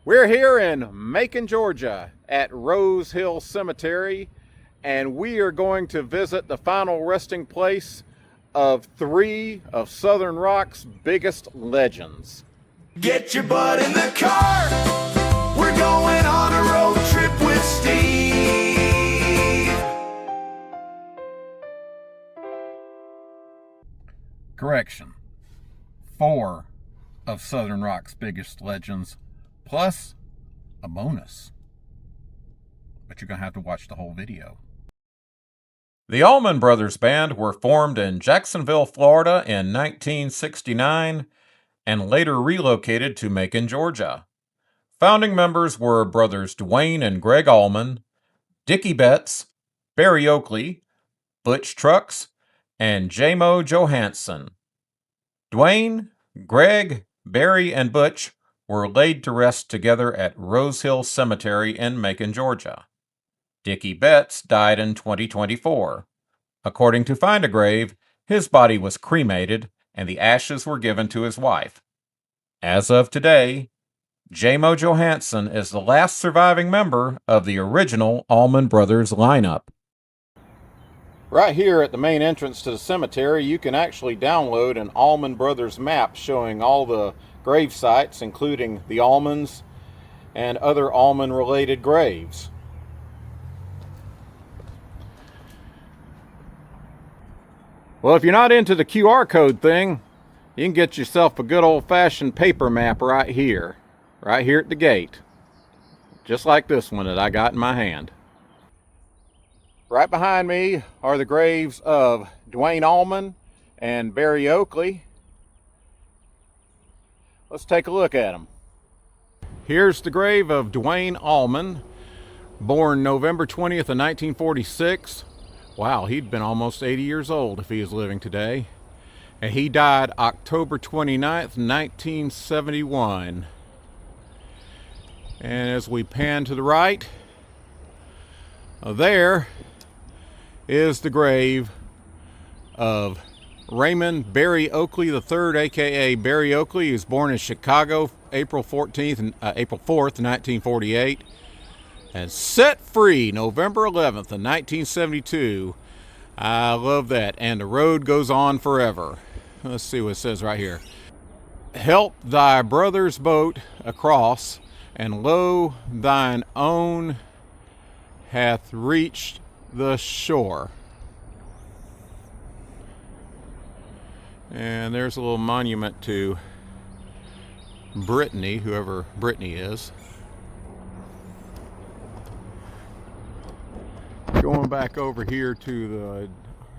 We're here in Macon, Georgia at Rose Hill Cemetery, and we are going to visit the final resting place of three of Southern rock's biggest legends. Get your butt in the car. We're going on a road trip with Steve. Correction. 4 of Southern rock's biggest legends, plus a bonus. But you're going to have to watch the whole video. The Allman Brothers Band were formed in Jacksonville, Florida in 1969 and later relocated to Macon, Georgia. Founding members were brothers Dwayne and Greg Allman, Dickie Betts, Barry Oakley, Butch Trucks, and J-Mo Johansson. Dwayne, Greg, Barry, and Butch were laid to rest together at Rose Hill Cemetery in Macon, Georgia. Dickie Betts died in 2024. According to Find a Grave, his body was cremated and the ashes were given to his wife. As of today, J-Mo Johansson is the last surviving member of the original Allman Brothers lineup. Right here at the main entrance to the cemetery, you can actually download an Allman Brothers map showing all the grave sites, including the Allmans and other Allman-related graves. Well, if you're not into the QR code thing, you can get yourself a good old-fashioned paper map right here at the gate. Just like this one that I got in my hand. Right behind me are the graves of Dwayne Allman and Barry Oakley. Let's take a look at them. Here's the grave of Dwayne Allman, born November 20th of 1946. Wow, he'd been almost 80 years old if he was living today. And he died October 29th, 1971. And as we pan to the right, there is the grave of Raymond Barry Oakley III, aka Barry Oakley. He was born in Chicago April 4th, 1948. And set free November 11th of 1972. I love that. And the road goes on forever. Let's see what it says right here. Help thy brother's boat across, and lo, thine own hath reached the shore. And there's a little monument to Brittany, whoever Brittany is. Going back over here to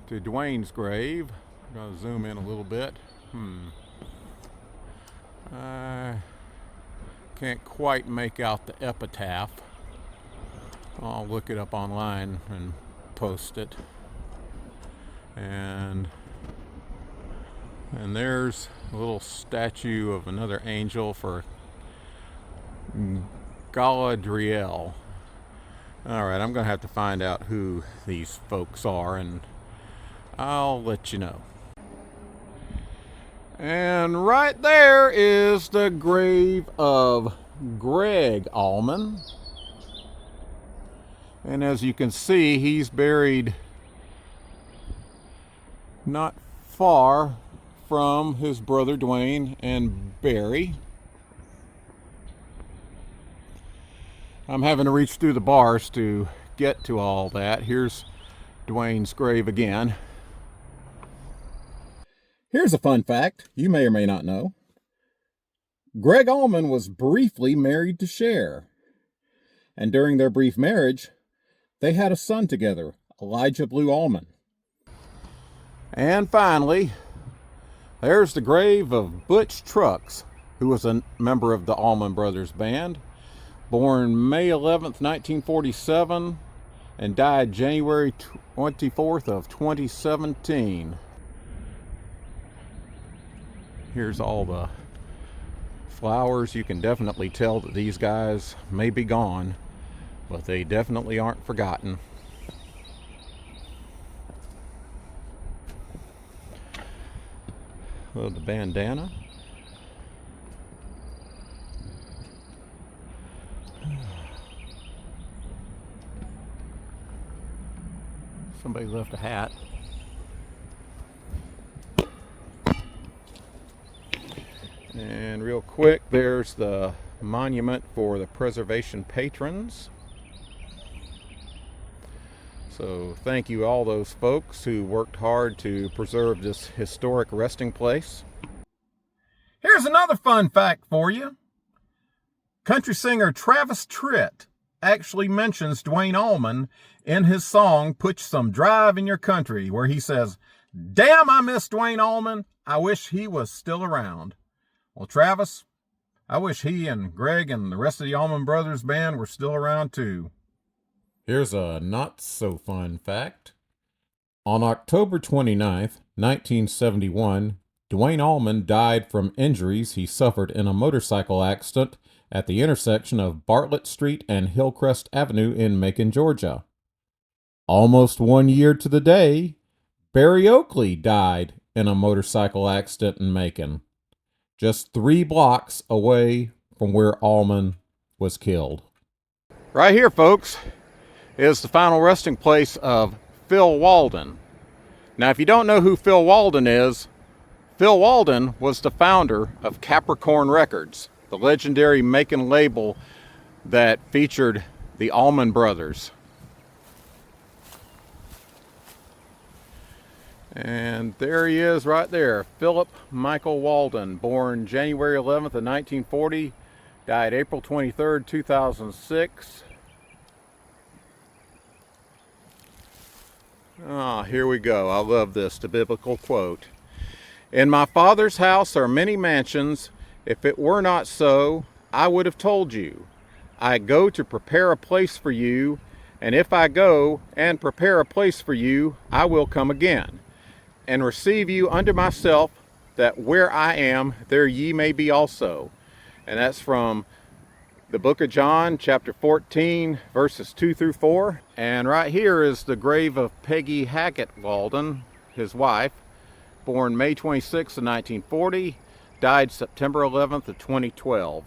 Dwayne's grave. I'm going to zoom in a little bit. I can't quite make out the epitaph. I'll look it up online and post it. And there's a little statue of another angel for Galadriel. Alright, I'm going to have to find out who these folks are, and I'll let you know. And right there is the grave of Greg Allman. And as you can see, he's buried not far from his brother Dwayne and Barry. I'm having to reach through the bars to get to all that. Here's Dwayne's grave again. Here's a fun fact you may or may not know. Greg Allman was briefly married to Cher. And during their brief marriage, they had a son together, Elijah Blue Allman. And finally, there's the grave of Butch Trucks, who was a member of the Allman Brothers Band. Born May 11th, 1947, and died January 24th of 2017. Here's all the flowers. You can definitely tell that these guys may be gone, but they definitely aren't forgotten. The bandana. Somebody left a hat. And real quick, there's the monument for the preservation patrons. So thank you all those folks who worked hard to preserve this historic resting place. Here's another fun fact for you. Country singer Travis Tritt actually mentions Duane Allman in his song Put Some Drive in Your Country, where he says, "Damn, I miss Duane Allman. I wish he was still around." Well, Travis, I wish he and Greg and the rest of the Allman Brothers band were still around too. Here's a not-so-fun fact. On October 29th, 1971, Duane Allman died from injuries he suffered in a motorcycle accident at the intersection of Bartlett Street and Hillcrest Avenue in Macon, Georgia. Almost 1 year to the day, Barry Oakley died in a motorcycle accident in Macon, just 3 blocks away from where Allman was killed. Right here, folks, is the final resting place of Phil Walden. Now, if you don't know who Phil Walden is, Phil Walden was the founder of Capricorn Records, the legendary Macon label that featured the Allman Brothers. And there he is right there, Philip Michael Walden, born January 11th of 1940, died April 23rd, 2006. Here we go. I love this, the biblical quote. "In my Father's house are many mansions. If it were not so, I would have told you. I go to prepare a place for you, and if I go and prepare a place for you, I will come again, and receive you unto myself, that where I am, there ye may be also." And that's from the book of John, chapter 14, verses 2 through 4. And right here is the grave of Peggy Hackett Walden, his wife, born May 26th of 1940, died September 11th of 2012.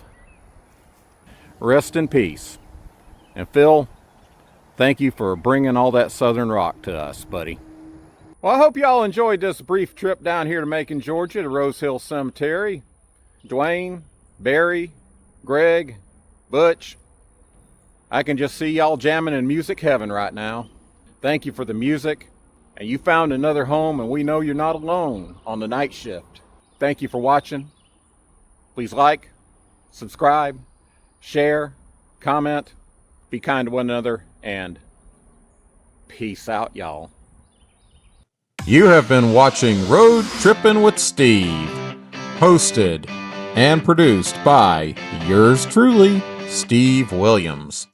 Rest in peace. And Phil, thank you for bringing all that Southern rock to us, buddy. Well, I hope y'all enjoyed this brief trip down here to Macon, Georgia, to Rose Hill Cemetery. Duane, Barry, Greg, Butch, I can just see y'all jamming in music heaven right now. Thank you for the music, and you found another home, and we know you're not alone on the night shift. Thank you for watching. Please like, subscribe, share, comment, be kind to one another, and peace out, y'all. You have been watching Road Trippin' with Steve, hosted and produced by yours truly, Steve Williams.